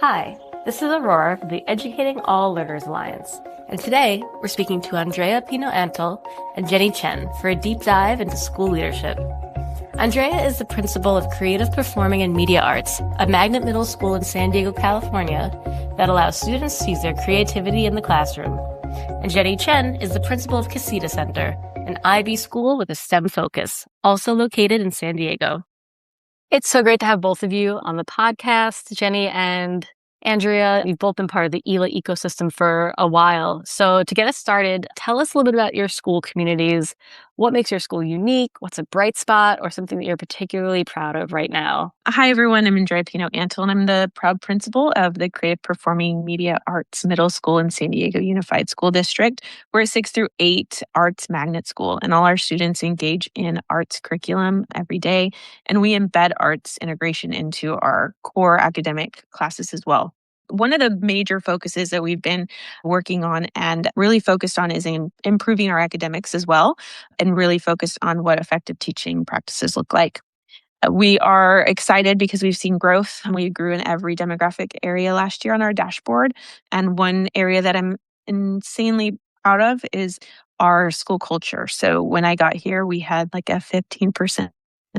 Hi, this is Aurora from the Educating All Learners Alliance, and today we're speaking to Andrea Pino-Antl and Jenny Chien for a deep dive into school leadership. Andrea is the principal of Creative Performing and Media Arts, a magnet middle school in San Diego, California, that allows students to use their creativity in the classroom. And Jenny Chien is the principal of Casita Center, an IB school with a STEM focus, also located in San Diego. It's so great to have both of you on the podcast, Jenny and Andrea. You've both been part of the ELA ecosystem for a while. So to get us started, tell us a little bit about your school communities. What makes your school unique? What's a bright spot or something that you're particularly proud of right now? Hi, everyone. I'm Andrea Pino-Antl, and I'm the proud principal of the Creative Performing Media Arts Middle School in San Diego Unified School District. We're a 6 through 8 arts magnet school, and all our students engage in arts curriculum every day, and we embed arts integration into our core academic classes as well. One of the major focuses that we've been working on and really focused on is in improving our academics as well, and really focused on what effective teaching practices look like. We are excited because we've seen growth. We grew in every demographic area last year on our dashboard. And one area that I'm insanely proud of is our school culture. So when I got here, we had like a 15%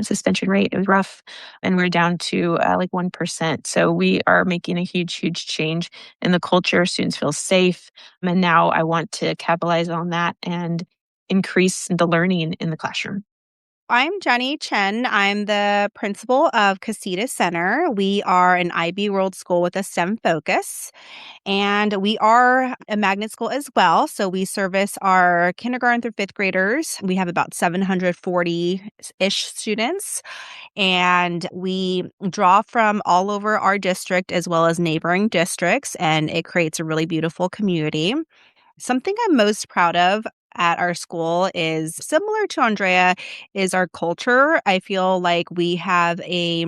suspension rate. It was rough. And we're down to like 1%. So we are making a huge, huge change in the culture. Students feel safe. And now I want to capitalize on that and increase the learning in the classroom. I'm Jenny Chien. I'm the principal of Casita Center. We are an IB World School with a STEM focus, and we are a magnet school as well. So we service our kindergarten through fifth graders. We have about 740-ish students, and we draw from all over our district as well as neighboring districts, and it creates a really beautiful community. Something I'm most proud of at our school is similar to Andrea, is our culture. I feel like we have a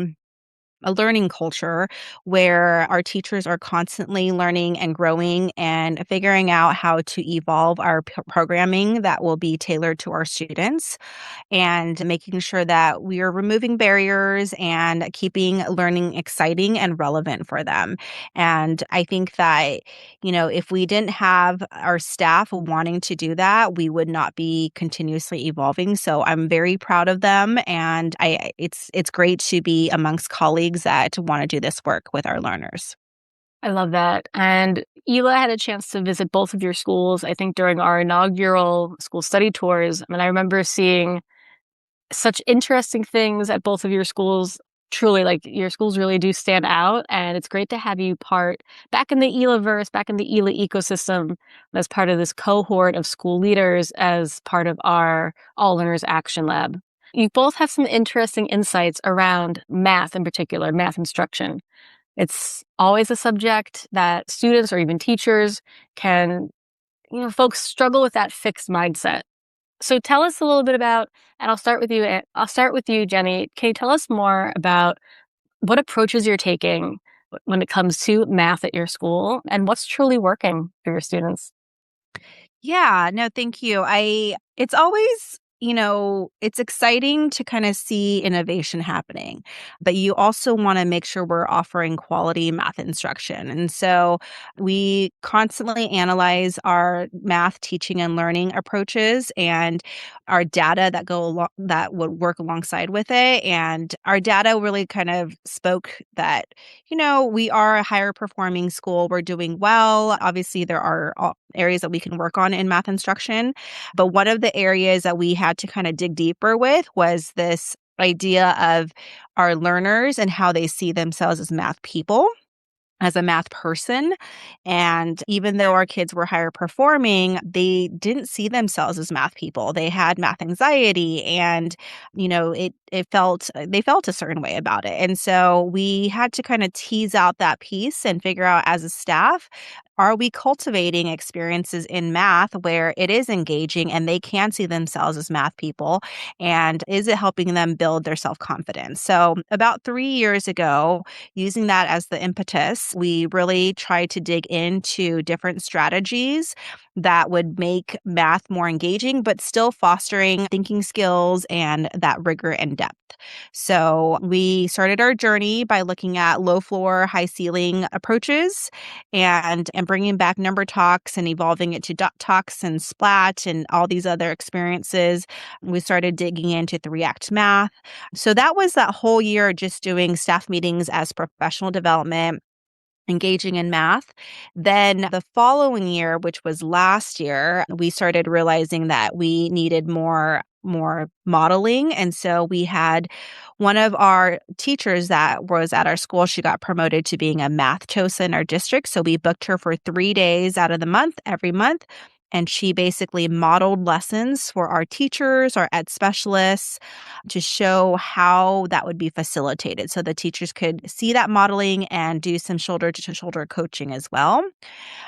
learning culture where our teachers are constantly learning and growing and figuring out how to evolve our programming that will be tailored to our students, and making sure that we are removing barriers and keeping learning exciting and relevant for them. And I think that, if we didn't have our staff wanting to do that, we would not be continuously evolving. So I'm very proud of them, and it's great to be amongst colleagues that want to do this work with our learners. I love that. And ELA had a chance to visit both of your schools, I think, during our inaugural school study tours. I mean, I remember seeing such interesting things at both of your schools. Truly, like, your schools really do stand out, and it's great to have you back in the ELA-verse, back in the ELA ecosystem, as part of this cohort of school leaders as part of our All Learners Action Lab. You both have some interesting insights around math, in particular, math instruction. It's always a subject that students or even teachers can, folks struggle with that fixed mindset. So tell us a little bit about, and I'll start with you, Jenny. Can you tell us more about what approaches you're taking when it comes to math at your school and what's truly working for your students? Yeah, no, thank you. It's always, it's exciting to kind of see innovation happening, but you also want to make sure we're offering quality math instruction. And so we constantly analyze our math teaching and learning approaches and our data that would work alongside with it. And our data really kind of spoke that, we are a higher performing school. We're doing well. Obviously, there are areas that we can work on in math instruction. But one of the areas that we had to kind of dig deeper with was this idea of our learners and how they see themselves as math people, as a math person. And even though our kids were higher performing, they didn't see themselves as math people. They had math anxiety, and, they felt a certain way about it. And so we had to kind of tease out that piece and figure out, as a staff, are we cultivating experiences in math where it is engaging and they can see themselves as math people? And is it helping them build their self-confidence? So about 3 years ago, using that as the impetus, we really tried to dig into different strategies that would make math more engaging, but still fostering thinking skills and that rigor and depth. So we started our journey by looking at low floor, high ceiling approaches and bringing back number talks and evolving it to dot talks and splat and all these other experiences. We started digging into 3-act math. So that was that whole year just doing staff meetings as professional development, engaging in math. Then the following year, which was last year, we started realizing that we needed more modeling. And so we had one of our teachers that was at our school, she got promoted to being a math TOSA in our district. So we booked her for 3 days out of the month, every month. And she basically modeled lessons for our teachers, our ed specialists, to show how that would be facilitated. So the teachers could see that modeling and do some shoulder to shoulder coaching as well.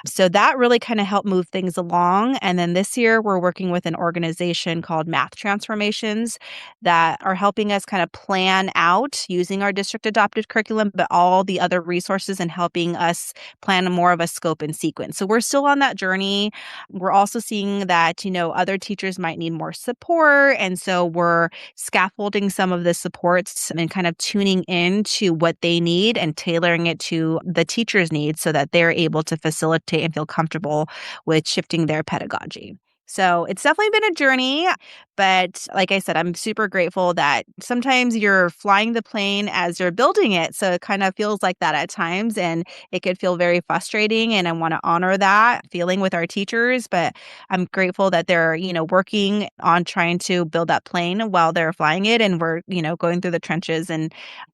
So that really kind of helped move things along. And then this year, we're working with an organization called Math Transformations that are helping us kind of plan out using our district adopted curriculum, but all the other resources and helping us plan more of a scope and sequence. So we're still on that journey. We're also seeing that, other teachers might need more support. And so we're scaffolding some of the supports and kind of tuning into what they need and tailoring it to the teacher's needs so that they're able to facilitate and feel comfortable with shifting their pedagogy. So it's definitely been a journey, but like I said, I'm super grateful that sometimes you're flying the plane as you're building it. So it kind of feels like that at times, and it could feel very frustrating. And I want to honor that feeling with our teachers, but I'm grateful that they're, working on trying to build that plane while they're flying it. And we're, going through the trenches and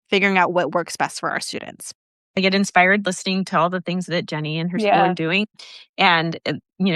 figuring out what works best for our students. I get inspired listening to all the things that Jenny and her school Yeah. are doing and,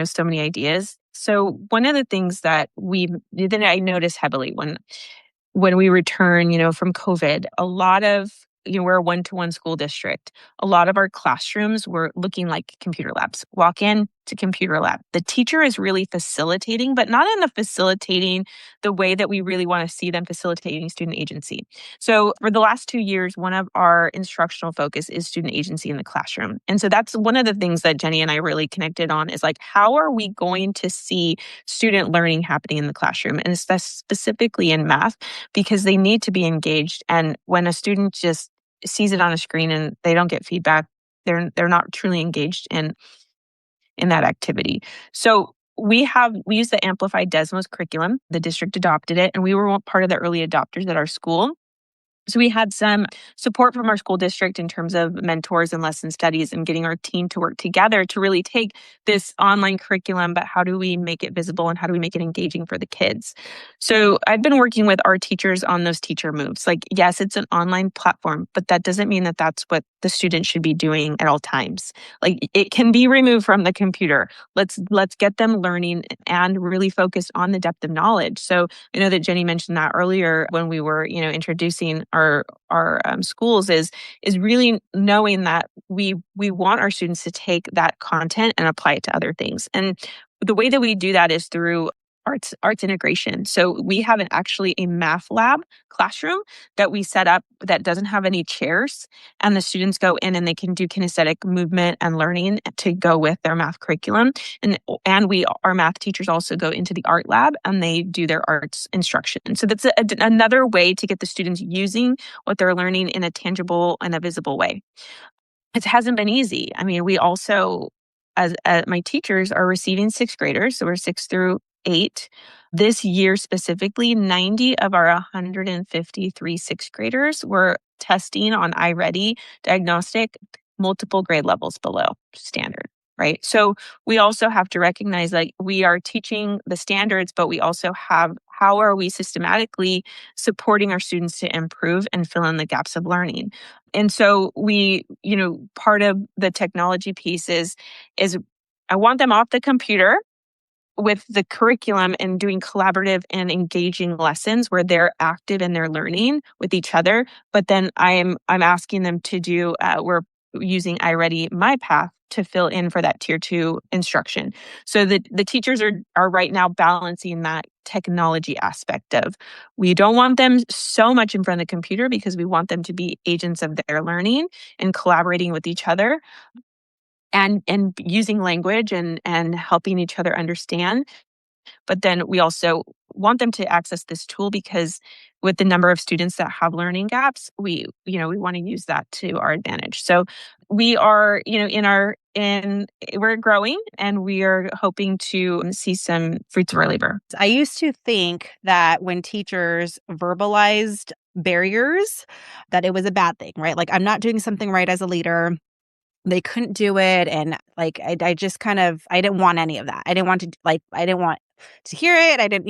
so many ideas. So one of the things that I noticed heavily when we return, from COVID, a lot of, we're a one-to-one school district. A lot of our classrooms were looking like computer labs. Walk in to computer lab. The teacher is really facilitating, but not in the facilitating the way that we really want to see them facilitating student agency. So for the last 2 years, one of our instructional focus is student agency in the classroom. And so that's one of the things that Jenny and I really connected on is like, how are we going to see student learning happening in the classroom? And specifically in math, because they need to be engaged. And when a student just sees it on a screen and they don't get feedback, they're not truly engaged in that activity. So we use the Amplified Desmos curriculum. The district adopted it, and we were part of the early adopters at our school. So we had some support from our school district in terms of mentors and lesson studies and getting our team to work together to really take this online curriculum, but how do we make it visible and how do we make it engaging for the kids? So I've been working with our teachers on those teacher moves. Like, yes, it's an online platform, but that doesn't mean that that's what the student should be doing at all times. Like, it can be removed from the computer. Let's get them learning and really focused on the depth of knowledge. So I know that Jenny mentioned that earlier when we were, introducing our schools is really knowing that we want our students to take that content and apply it to other things. And the way that we do that is through arts integration. So we have actually a math lab classroom that we set up that doesn't have any chairs, and the students go in and they can do kinesthetic movement and learning to go with their math curriculum. And our math teachers also go into the art lab and they do their arts instruction. So that's another way to get the students using what they're learning in a tangible and a visible way. It hasn't been easy. I mean, we also, as my teachers are receiving 6th graders, so we're 6 through 8. This year specifically, 90 of our 153 6th graders were testing on iReady diagnostic multiple grade levels below standard, right? So we also have to recognize that we are teaching the standards, but we also have how are we systematically supporting our students to improve and fill in the gaps of learning. And so we, part of the technology piece is I want them off the computer with the curriculum and doing collaborative and engaging lessons where they're active in their learning with each other. But then I'm asking them to do, we're using iReady My Path to fill in for that tier 2 instruction. So the teachers are right now balancing that technology aspect of, we don't want them so much in front of the computer because we want them to be agents of their learning and collaborating with each other. And using language and helping each other understand. But then we also want them to access this tool because with the number of students that have learning gaps, we want to use that to our advantage. So we are, we're growing and we are hoping to see some fruits of our labor. I used to think that when teachers verbalized barriers, that it was a bad thing, right? Like, I'm not doing something right as a leader. They couldn't do it, and, like, I just kind of I didn't want any of that. I didn't want to hear it, I didn't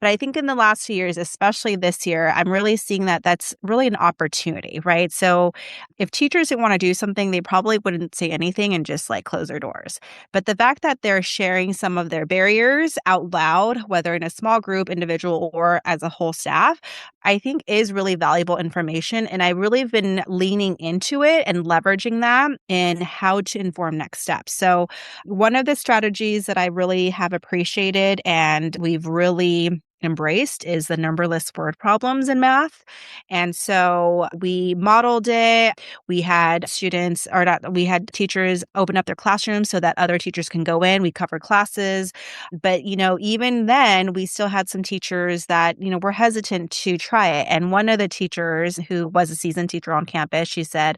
but I think in the last few years, especially this year, I'm really seeing that that's really an opportunity, right? So, if teachers didn't wanna do something, they probably wouldn't say anything and just, like, close their doors. But the fact that they're sharing some of their barriers out loud, whether in a small group, individual, or as a whole staff, I think is really valuable information. And I really have been leaning into it and leveraging that in how to inform next steps. So, one of the strategies that I really have appreciated and we've really embraced is the numberless word problems in math. And so we modeled it. We had students, or not, we had teachers open up their classrooms so that other teachers can go in. We covered classes. But, even then, we still had some teachers that, were hesitant to try it. And one of the teachers who was a seasoned teacher on campus, she said,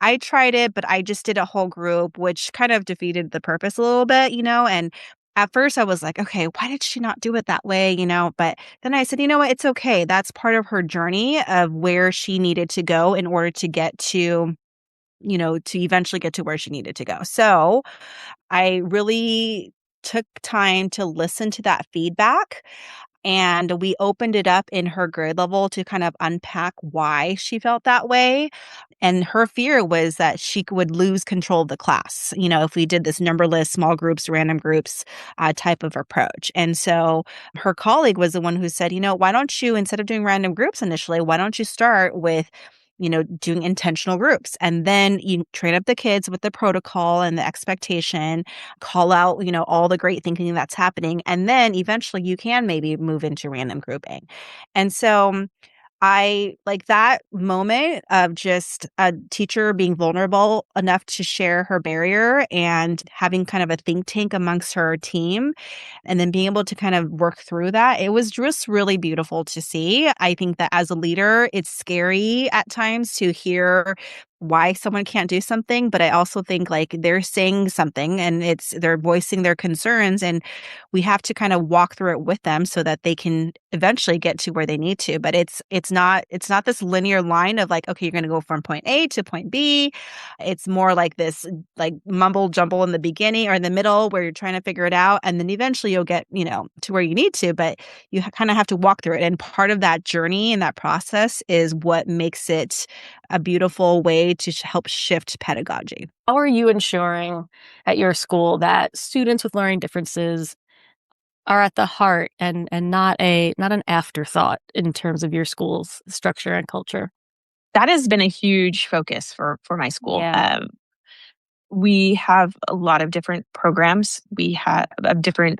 I tried it, but I just did a whole group, which kind of defeated the purpose a little bit, and at first I was like, okay, why did she not do it that way, But then I said, you know what? It's okay. That's part of her journey of where she needed to go in order to get to eventually get to where she needed to go. So I really took time to listen to that feedback, and we opened it up in her grade level to kind of unpack why she felt that way. And her fear was that she would lose control of the class, if we did this numberless, small groups, random groups type of approach. And so her colleague was the one who said, why don't you, instead of doing random groups initially, why don't you start with doing intentional groups, and then you train up the kids with the protocol and the expectation, call out, all the great thinking that's happening. And then eventually you can maybe move into random grouping. And so I like that moment of just a teacher being vulnerable enough to share her barrier and having kind of a think tank amongst her team, and then being able to kind of work through that. It was just really beautiful to see. I think that as a leader, it's scary at times to hear why someone can't do something, but I also think like they're saying something and they're voicing their concerns, and we have to kind of walk through it with them so that they can eventually get to where they need to. But it's not this linear line of like, okay, you're going to go from point A to point B. It's more like this like mumble jumble in the beginning or in the middle where you're trying to figure it out, and then eventually you'll get, to where you need to, but you kind of have to walk through it. And part of that journey and that process is what makes it a beautiful way to help shift pedagogy. How are you ensuring at your school that students with learning differences are at the heart and not an afterthought in terms of your school's structure and culture? That has been a huge focus for my school. Yeah. We have a lot of different programs. We have different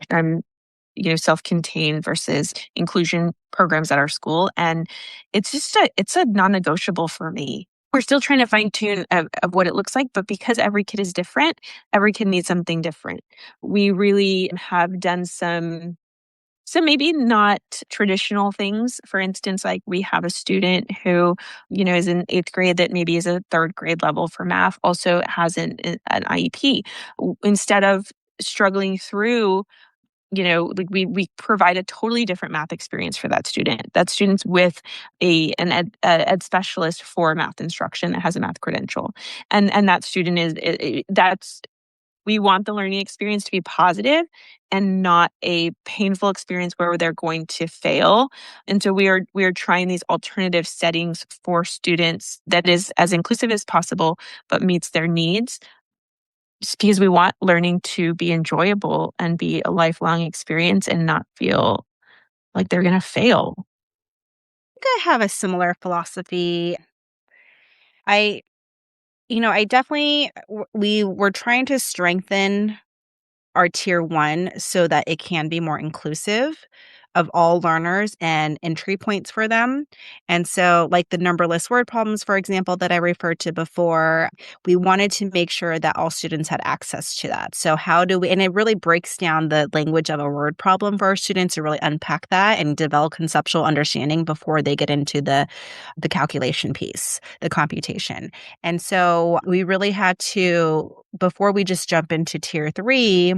self-contained versus inclusion programs at our school, and it's a non-negotiable for me. We're still trying to fine tune of what it looks like, but because every kid is different, every kid needs something different. We really have done some maybe not traditional things. For instance, like we have a student who, is in 8th grade that maybe is a 3rd grade level for math, also has an IEP. Instead of struggling through, like we provide a totally different math experience for that student. That student's with ed specialist for math instruction that has a math credential, and that student that's we want the learning experience to be positive and not a painful experience where they're going to fail. And so we are trying these alternative settings for students that is as inclusive as possible, but meets their needs. Just because we want learning to be enjoyable and be a lifelong experience and not feel like they're going to fail. I have a similar philosophy. I, I definitely, we were trying to strengthen our tier one so that it can be more inclusive. of all learners and entry points for them. And so, like the numberless word problems, for example, that I referred to before, we wanted to make sure that all students had access to that. So, how do we, and it really breaks down the language of a word problem for our students to really unpack that and develop conceptual understanding before they get into the calculation piece, the computation. And so, we really had to, before we just jump into tier 3,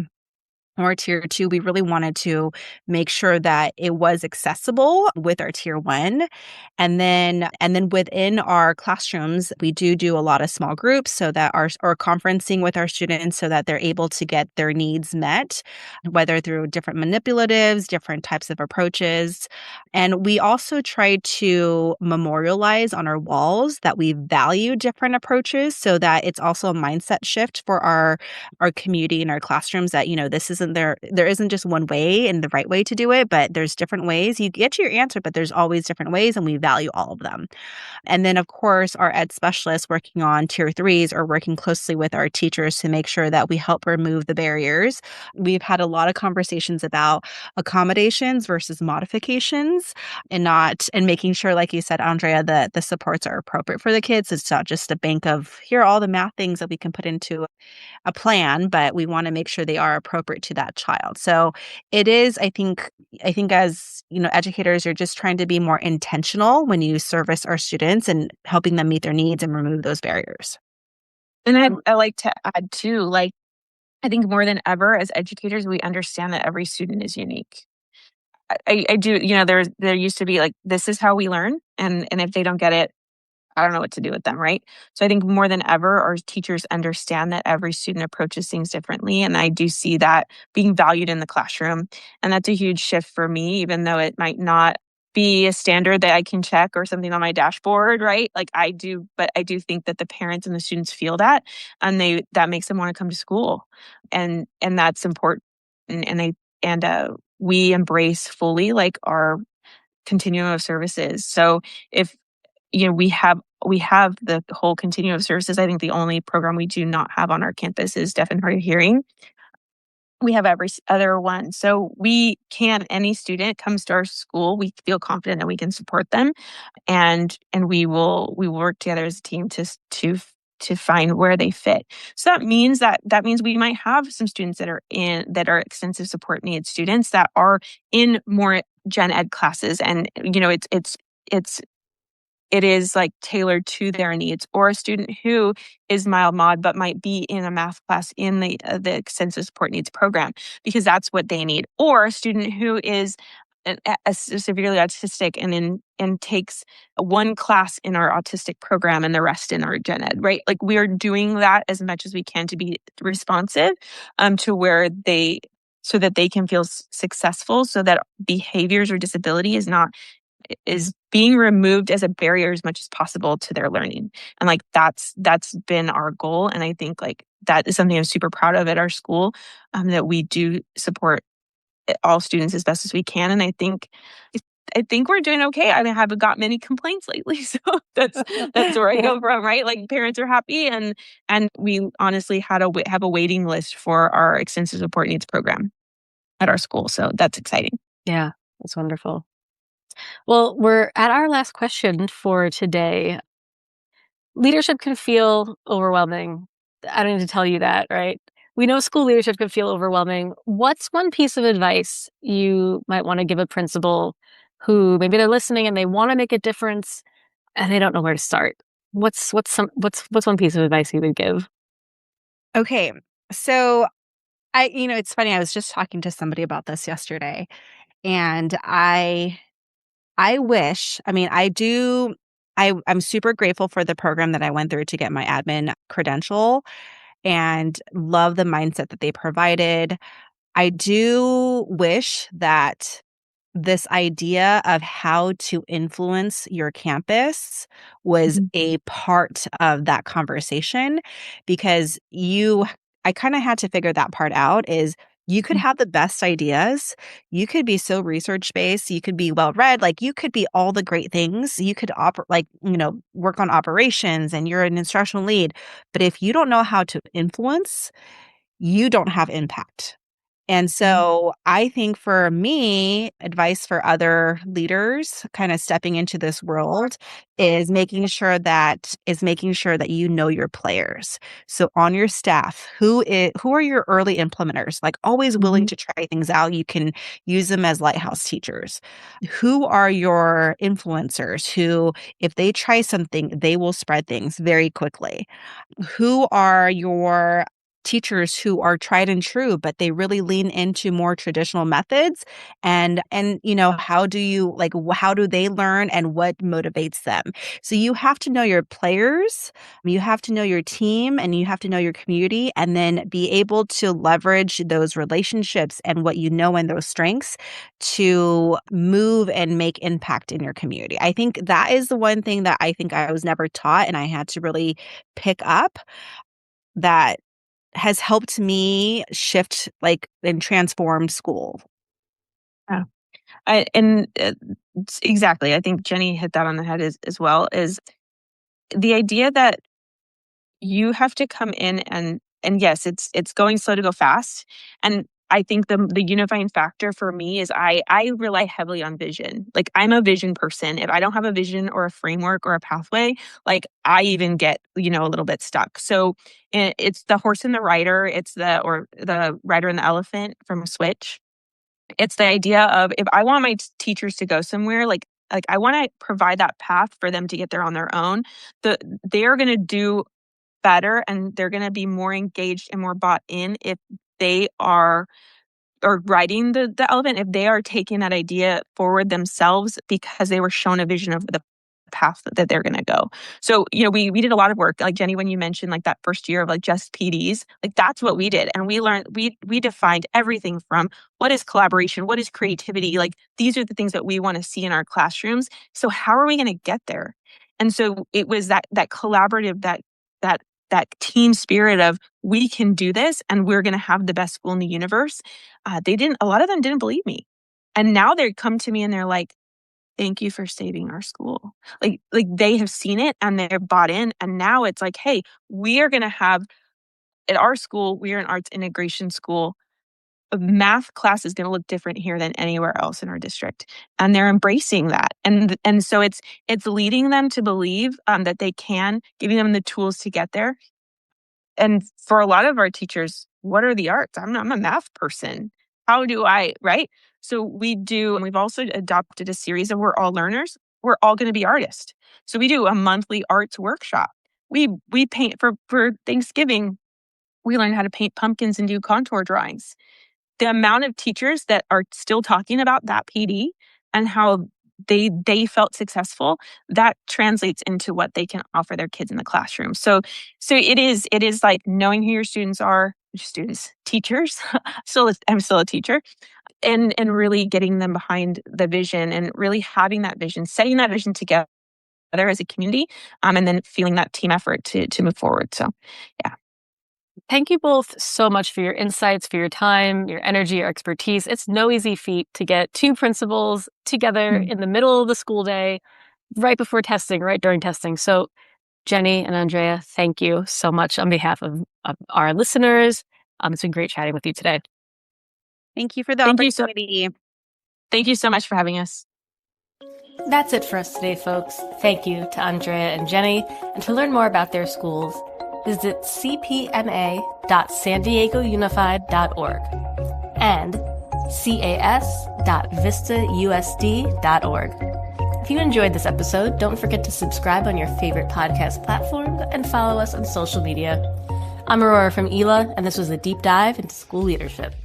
or tier 2, we really wanted to make sure that it was accessible with our tier 1. And then within our classrooms, we do a lot of small groups so that or conferencing with our students so that they're able to get their needs met, whether through different manipulatives, different types of approaches. And we also try to memorialize on our walls that we value different approaches so that it's also a mindset shift for our community and our classrooms that, this isn't there isn't just one way and the right way to do it, but there's different ways. You get to your answer, but there's always different ways and we value all of them. And then of course, our ed specialists working on tier 3s are working closely with our teachers to make sure that we help remove the barriers. We've had a lot of conversations about accommodations versus modifications and making sure, like you said, Andrea, that the supports are appropriate for the kids. It's not just a bank of here are all the math things that we can put into a plan, but we want to make sure they are appropriate to that child. So it is, I think as, educators, you're just trying to be more intentional when you service our students and helping them meet their needs and remove those barriers. And I like to add too, like, I think more than ever as educators, we understand that every student is unique. I do, there used to be like, this is how we learn. And if they don't get it, I don't know what to do with them, right? So I think more than ever, our teachers understand that every student approaches things differently. And I do see that being valued in the classroom. And that's a huge shift for me, even though it might not be a standard that I can check or something on my dashboard, right? Like I do, but I do think that the parents and the students feel that and that makes them want to come to school. And that's important. And we embrace fully like our continuum of services. So if we have the whole continuum of services. I think the only program we do not have on our campus is deaf and hard of hearing. We have every other one. So any student comes to our school, we feel confident that we can support them and we will work together as a team to find where they fit. So that means we might have some students that are extensive support needs students that are in more gen ed classes and it is like tailored to their needs, or a student who is mild mod but might be in a math class in the extensive support needs program because that's what they need, or a student who is severely autistic and takes one class in our autistic program and the rest in our gen ed, right? Like we are doing that as much as we can to be responsive to where so that they can feel successful, so that behaviors or disability is being removed as a barrier as much as possible to their learning. And like that's been our goal. And I think like that is something I'm super proud of at our school, that we do support all students as best as we can. And I think we're doing okay. I haven't got many complaints lately. So that's where I go from, right? Like parents are happy and we honestly have a waiting list for our extensive support needs program at our school. So that's exciting. Yeah, that's wonderful. Well, we're at our last question for today. Leadership can feel overwhelming. I don't need to tell you that, right? We know school leadership can feel overwhelming. What's one piece of advice you might want to give a principal who maybe they're listening and they want to make a difference and they don't know where to start? What's one piece of advice you would give? Okay. So it's funny. I was just talking to somebody about this yesterday, and I wish, I do, I'm super grateful for the program that I went through to get my admin credential and love the mindset that they provided. I do wish that this idea of how to influence your campus was Mhm. a part of that conversation because I kind of had to figure that part out is you could have the best ideas. You could be so research based. You could be well read. Like you could be all the great things. You could work on operations and you're an instructional lead. But if you don't know how to influence, you don't have impact. And so I think for me, advice for other leaders kind of stepping into this world is making sure that you know your players. So on your staff, who are your early implementers? Like always willing to try things out. You can use them as lighthouse teachers. Who are your influencers who, if they try something, they will spread things very quickly? Who are your teachers who are tried and true, but they really lean into more traditional methods? And how do you how do they learn and what motivates them? So you have to know your players, you have to know your team, and you have to know your community, and then be able to leverage those relationships and what you know and those strengths to move and make impact in your community. I think that is the one thing that I think I was never taught and I had to really pick up, that has helped me shift and transform school. Yeah. Exactly. I think Jenny hit that on the head as well, is the idea that you have to come in and yes, it's going slow to go fast. And I think the unifying factor for me is I rely heavily on vision. Like I'm a vision person. If I don't have a vision or a framework or a pathway, like I even get, a little bit stuck. So it's the horse and the rider, the rider and the elephant from Switch. It's the idea of, if I want my teachers to go somewhere, like I want to provide that path for them to get there on their own. They are going to do better and they're going to be more engaged and more bought in if they are or riding the elephant, if they are taking that idea forward themselves because they were shown a vision of the path that they're going to go. So, we did a lot of work, like Jenny, when you mentioned like that first year of like just PDs, like that's what we did. And we learned, we defined everything from what is collaboration, what is creativity, like these are the things that we want to see in our classrooms. So how are we going to get there? And so it was that collaborative, that team spirit of, we can do this and we're going to have the best school in the universe. A lot of them didn't believe me. And now they come to me and they're like, thank you for saving our school. Like they have seen it and they're bought in. And now it's like, hey, we are going to have at our school, we are an arts integration school. A math class is going to look different here than anywhere else in our district. And they're embracing that. And so it's leading them to believe that they can, giving them the tools to get there. And for a lot of our teachers, what are the arts? I'm a math person. How do I, right? So we've also adopted a series of We're All Learners. We're all going to be artists. So we do a monthly arts workshop. We paint for Thanksgiving. We learn how to paint pumpkins and do contour drawings. The amount of teachers that are still talking about that PD and how they felt successful, that translates into what they can offer their kids in the classroom. So it is like knowing who your students are, teachers. I'm still a teacher, and really getting them behind the vision and really having that vision, setting that vision together as a community, and then feeling that team effort to move forward. So, yeah. Thank you both so much for your insights, for your time, your energy, your expertise. It's no easy feat to get two principals together in the middle of the school day, right before testing, right during testing. So Jenny and Andrea, thank you so much on behalf of our listeners. It's been great chatting with you today. Thank you for the opportunity. Thank you so much for having us. That's it for us today, folks. Thank you to Andrea and Jenny. And to learn more about their schools, visit cpma.sandiegounified.org and cas.vistausd.org. If you enjoyed this episode, don't forget to subscribe on your favorite podcast platform and follow us on social media. I'm Aurora from ELA, and this was a deep dive into school leadership.